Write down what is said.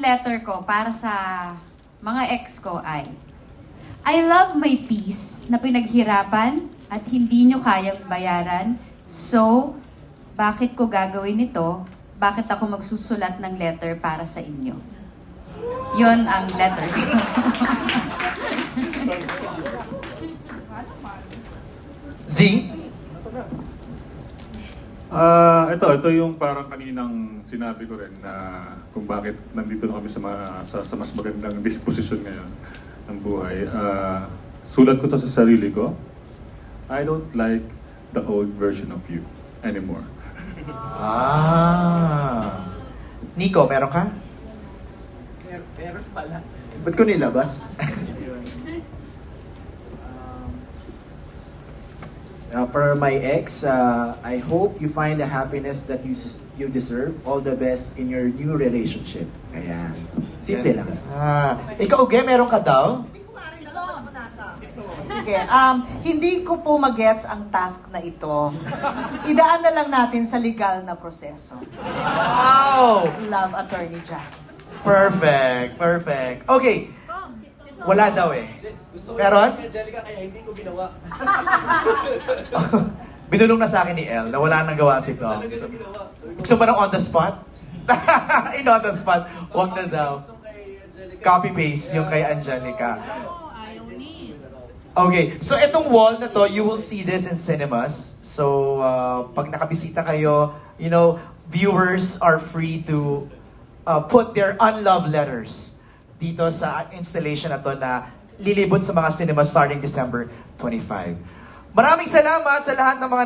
letter ko para sa mga ex ko ay, I love my peace na pinaghirapan at hindi nyo kayang bayaran. So, bakit ko gagawin ito? Bakit ako magsusulat ng letter para sa inyo? Yon ang letter ko. Z? Ito yung parang kaninang sinabi ko rin na kung bakit nandito na kami sa mas magandang disposition ngayon ng buhay. Sulat ko to sa sarili ko. I don't like the old version of you anymore. Nico, meron ka? Meron pala. Ba't ko nilabas? For my ex, I hope you find the happiness that you deserve. All the best in your new relationship. Ayan. Simple lang. Ikaw, Uge, meron ka daw? Sige, hindi ko po magets ang task na ito. Idaan na lang natin sa legal na proseso. Wow! Love Attorney Jack. Perfect, perfect. Okay. Wala daw eh. Meron? Angelica, kaya hindi ko ginawa. Binulong na sa akin ni El na wala nang gawa si Tom. Gusto mo ng on the spot? In on the spot. Huwag na daw. Copy-paste yung kay Angelica. Okay, so itong wall na to, you will see this in cinemas. So, pag nakabisita kayo, you know, viewers are free to put their unloved letters dito sa installation na to na lilibot sa mga cinemas starting December 25. Maraming salamat sa lahat ng mga